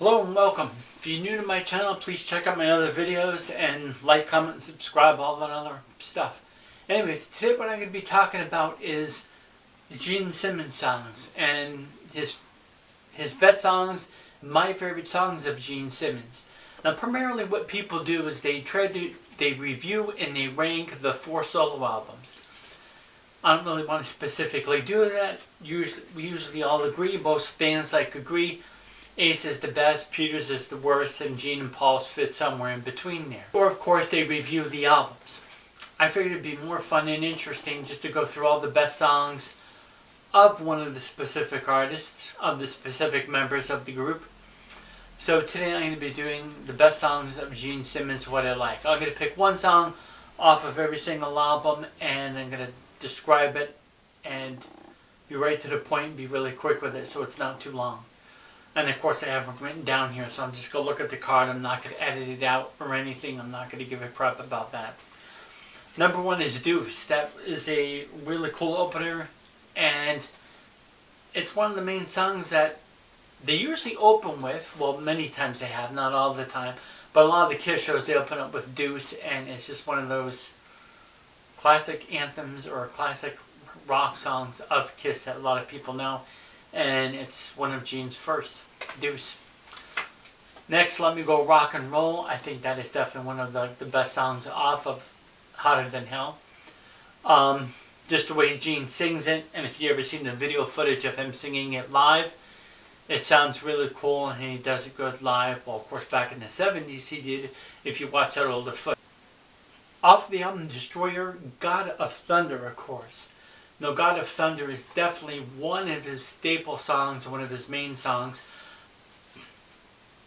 Hello and welcome. If you're new to my channel, please check out my other videos and like, comment, and subscribe, all that other stuff. Anyways, today what I'm going to be talking about is Gene Simmons songs and his best songs, my favorite songs of Gene Simmons. Now primarily what people do is they review and they rank the 4 solo albums. I don't really want to specifically do that. We usually all agree, most fans agree. Ace is the best, Peter's is the worst, and Gene and Paul's fit somewhere in between there. Or of course they review the albums. I figured it'd be more fun and interesting just to go through all the best songs of one of the specific artists, of the specific members of the group. So today I'm going to be doing the best songs of Gene Simmons, what I like. I'm going to pick one song off of every single album and I'm going to describe it and be right to the point and be really quick with it so it's not too long. And of course I have it written down here, so I'm just going to look at the card. I'm not going to edit it out or anything. I'm not going to give a crap about that. Number 1 is Deuce. That is a really cool opener, and it's one of the main songs that they usually open with. Well, many times they have, not all the time. But a lot of the Kiss shows, they open up with Deuce, and it's just one of those classic anthems or classic rock songs of Kiss that a lot of people know. And it's one of Gene's first, Deuce. Next, Let Me Go Rock and Roll. I think that is definitely one of the best songs off of Hotter Than Hell. Just the way Gene sings it, and if you ever seen the video footage of him singing it live, it sounds really cool, and he does it good live. Well, of course, back in the 70s he did, if you watch that older footage. Off the album Destroyer, God of Thunder, of course. No, God of Thunder is definitely one of his staple songs, one of his main songs.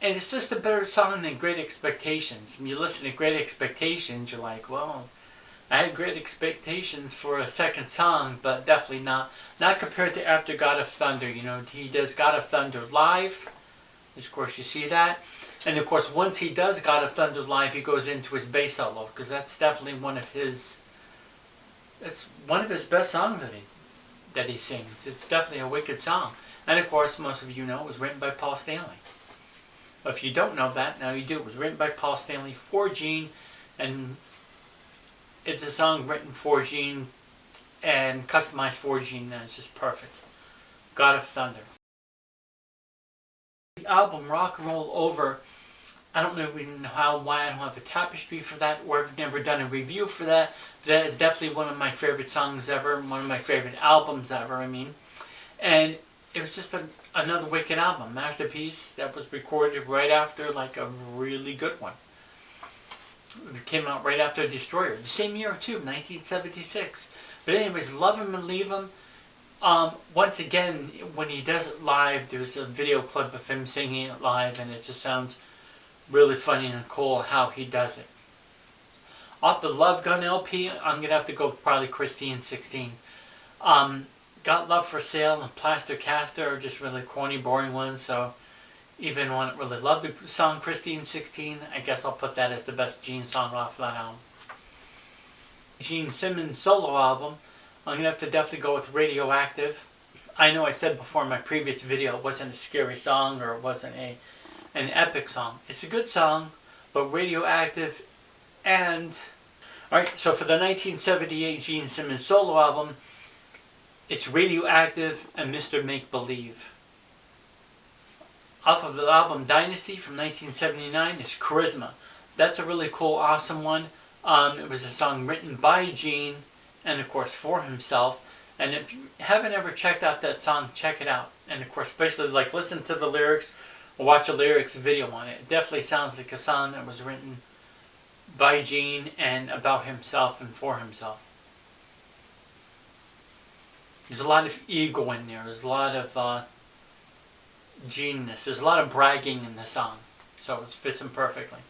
And it's just a better song than Great Expectations. When you listen to Great Expectations, you're like, well, I had great expectations for a second song, but definitely not compared to after God of Thunder. You know, he does God of Thunder live. Of course, you see that. And of course, once he does God of Thunder live, he goes into his bass solo, because that's definitely one of his... It's one of his best songs that he sings. It's definitely a wicked song. And of course, most of you know, it was written by Paul Stanley. But if you don't know that, now you do. It was written by Paul Stanley for Gene, and it's a song written for Gene and customized for Gene, and it's just perfect. God of Thunder. The album Rock and Roll Over, I don't know even why I don't have a tapestry for that, or I've never done a review for that. That is definitely one of my favorite songs ever, one of my favorite albums ever, I mean. And it was just another wicked album, masterpiece that was recorded right after like a really good one. It came out right after Destroyer, the same year too, 1976. But anyways, Love Him and Leave Him. Once again, when he does it live, there's a video clip of him singing it live, and it just sounds really funny and cool how he does it. Off the Love Gun LP, I'm going to have to go probably Christine 16. Got Love for Sale and Plaster Caster are just really corny, boring ones, so even when I really love the song Christine 16, I guess I'll put that as the best Gene song off that album. Gene Simmons solo album, I'm going to have to definitely go with Radioactive. I know I said before in my previous video it wasn't a scary song or it wasn't an epic song. It's a good song, but Radioactive and... Alright, so for the 1978 Gene Simmons solo album, it's Radioactive and Mr. Make Believe. Off of the album Dynasty from 1979 is Charisma. That's a really cool, awesome one. It was a song written by Gene and of course for himself. And if you haven't ever checked out that song, check it out. And of course, especially like listen to the lyrics or watch a lyrics video on it. It definitely sounds like a song that was written by Gene and about himself and for himself. There's a lot of ego in there. There's a lot of Gene-ness. There's a lot of bragging in the song. So it fits him perfectly.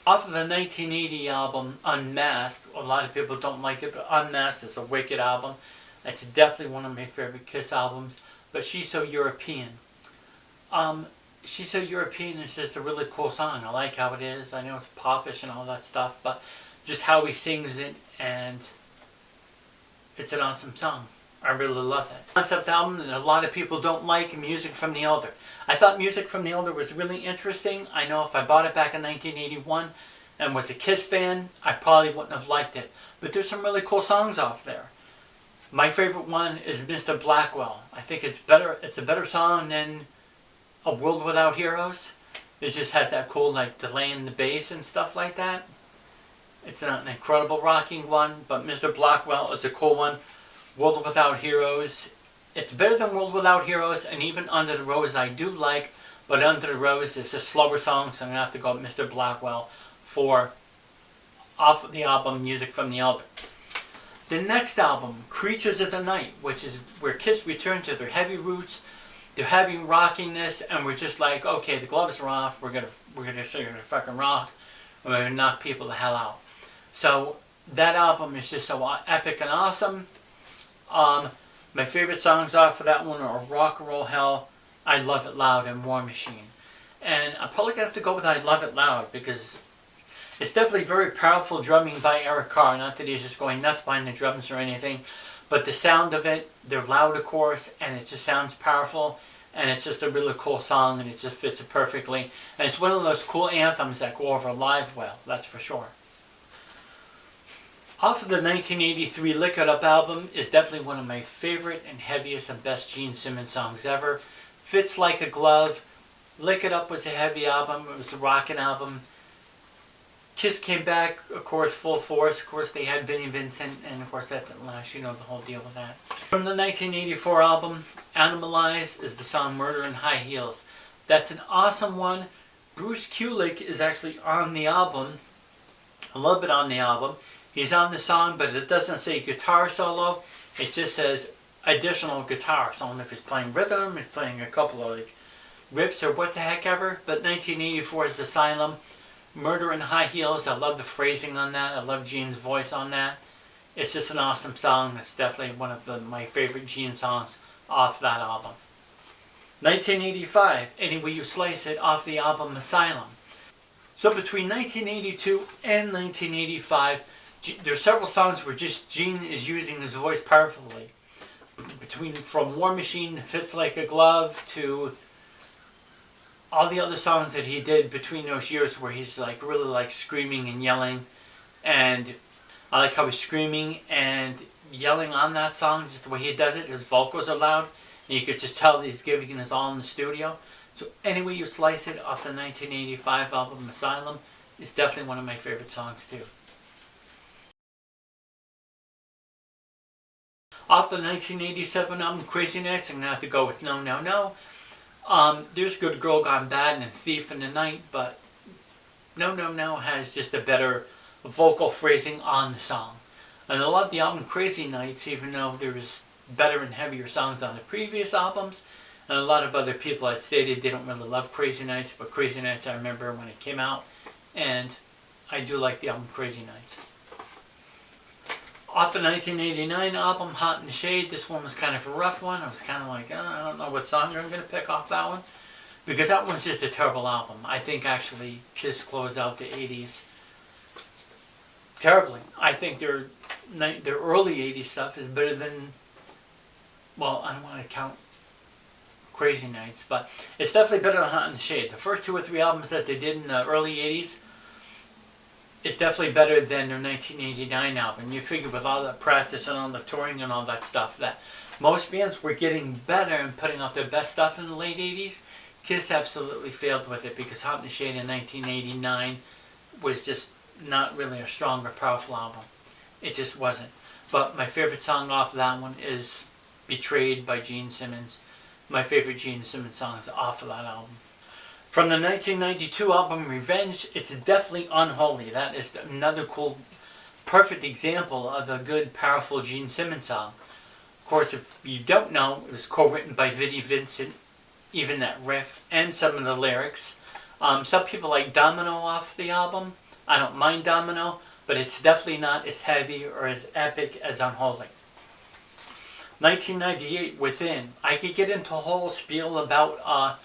Off of the 1980 album Unmasked, a lot of people don't like it, but Unmasked is a wicked album. It's definitely one of my favorite Kiss albums. But She's So European. She's So European is just a really cool song. I like how it is. I know it's popish and all that stuff, but just how he sings it, and it's an awesome song. I really love that concept album that a lot of people don't like, Music from the Elder. I thought Music from the Elder was really interesting. I know if I bought it back in 1981 and was a Kiss fan, I probably wouldn't have liked it. But there's some really cool songs off there. My favorite one is Mr. Blackwell. I think it's better. It's a better song than A World Without Heroes. It just has that cool like delay in the bass and stuff like that. It's an incredible rocking one, but Mr. Blackwell is a cool one. World Without Heroes, it's better than World Without Heroes, and even Under the Rose I do like, but Under the Rose is a slower song, so I'm going to have to go with Mr. Blackwell for off of the album Music from the Elder. The next album, Creatures of the Night, which is where Kiss return to their heavy roots, their heavy rockiness, and we're just like, okay, the gloves are off, we're gonna fucking rock, and we're gonna knock people the hell out. So that album is just so epic and awesome. My favorite songs off of that one are Rock and Roll Hell, I Love It Loud, and War Machine. And I'm probably going to have to go with I Love It Loud because it's definitely very powerful drumming by Eric Carr. Not that he's just going nuts behind the drums or anything, but the sound of it, they're loud of course, and it just sounds powerful, and it's just a really cool song, and it just fits it perfectly. And it's one of those cool anthems that go over live well, that's for sure. Off of the 1983 Lick It Up album is definitely one of my favorite and heaviest and best Gene Simmons songs ever. Fits like a glove. Lick It Up was a heavy album. It was a rockin' album. Kiss came back, of course, full force. Of course, they had Vinnie Vincent, and of course that didn't last. You know the whole deal with that. From the 1984 album, Animalize is the song Murder in High Heels. That's an awesome one. Bruce Kulick is actually on the album. A little bit on the album. He's on the song, but it doesn't say guitar solo. It just says additional guitar. So I don't know if he's playing rhythm, he's playing a couple of like riffs or what the heck ever. But 1984's Asylum, Murder in High Heels. I love the phrasing on that. I love Gene's voice on that. It's just an awesome song. It's definitely one of my favorite Gene songs off that album. 1985, Any Way You Slice It, off the album Asylum. So between 1982 and 1985, there's several songs where just Gene is using his voice powerfully. From War Machine, Fits Like a Glove, to all the other songs that he did between those years where he's like really like screaming and yelling. And I like how he's screaming and yelling on that song, just the way he does it. His vocals are loud, and you could just tell that he's giving his all in the studio. So Any Way You Slice It off the 1985 album Asylum is definitely one of my favorite songs too. Off the 1987 album Crazy Nights, I'm going to have to go with No, No, No. There's Good Girl Gone Bad and Thief in the Night, but No, No, No has just a better vocal phrasing on the song. And I love the album Crazy Nights, even though there was better and heavier songs on the previous albums. And a lot of other people had stated they don't really love Crazy Nights, but Crazy Nights I remember when it came out, and I do like the album Crazy Nights. Off the 1989 album, Hot in the Shade, this one was kind of a rough one. I was kind of like, I don't know what song I'm going to pick off that one. Because that one's just a terrible album. I think actually Kiss closed out the 80s terribly. I think their early 80s stuff is better than, well, I don't want to count Crazy Nights, but it's definitely better than Hot in the Shade. The first 2 or 3 albums that they did in the early 80s, it's definitely better than their 1989 album. You figure with all the practice and all the touring and all that stuff that most bands were getting better and putting out their best stuff in the late 80s. Kiss absolutely failed with it because Hot in the Shade in 1989 was just not really a strong or powerful album. It just wasn't. But my favorite song off that one is Betrayed by Gene Simmons. My favorite Gene Simmons song is off of that album. From the 1992 album Revenge, it's definitely Unholy. That is another cool, perfect example of a good, powerful Gene Simmons song. Of course, if you don't know, it was co-written by Vinnie Vincent, even that riff, and some of the lyrics. Some people like Domino off the album. I don't mind Domino, but it's definitely not as heavy or as epic as Unholy. 1998, Within. I could get into a whole spiel about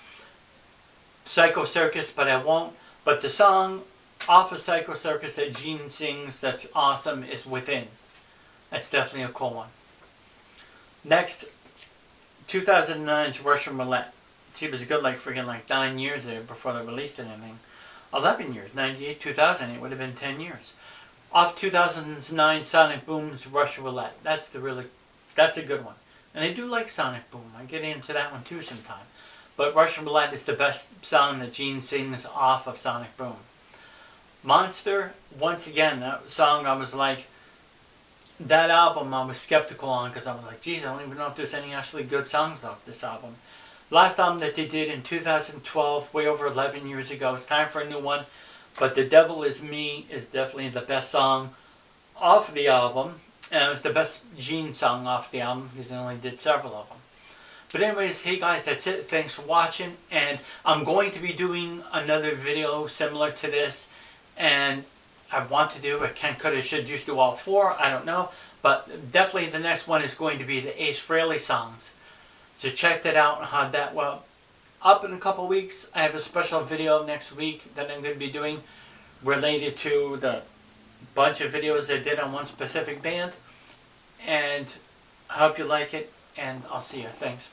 Psycho Circus, but I won't. But the song off of Psycho Circus that Gene sings that's awesome is Within. That's definitely a cool one. Next, 2009's Russian Roulette. She was good like freaking like 9 years there before they released anything. 11 years, 98, 2000, it would have been 10 years. Off 2009 Sonic Boom's Russian Roulette. That's a good one. And I do like Sonic Boom. I get into that one too sometime. But Russian Roulette is the best song that Gene sings off of Sonic Boom. Monster, once again, that song I was like, that album I was skeptical on because I was like, geez, I don't even know if there's any actually good songs off this album. Last album that they did in 2012, way over 11 years ago. It's time for a new one. But The Devil Is Me is definitely the best song off the album. And it was the best Gene song off the album because he only did several of them. But anyways, hey guys, that's it. Thanks for watching. And I'm going to be doing another video similar to this. And I want to do, I can, could, I should just do all 4. I don't know. But definitely the next one is going to be the Ace Frehley songs. So check that out and how that will. Up in a couple weeks, I have a special video next week that I'm going to be doing related to the bunch of videos I did on one specific band. And I hope you like it, and I'll see you. Thanks.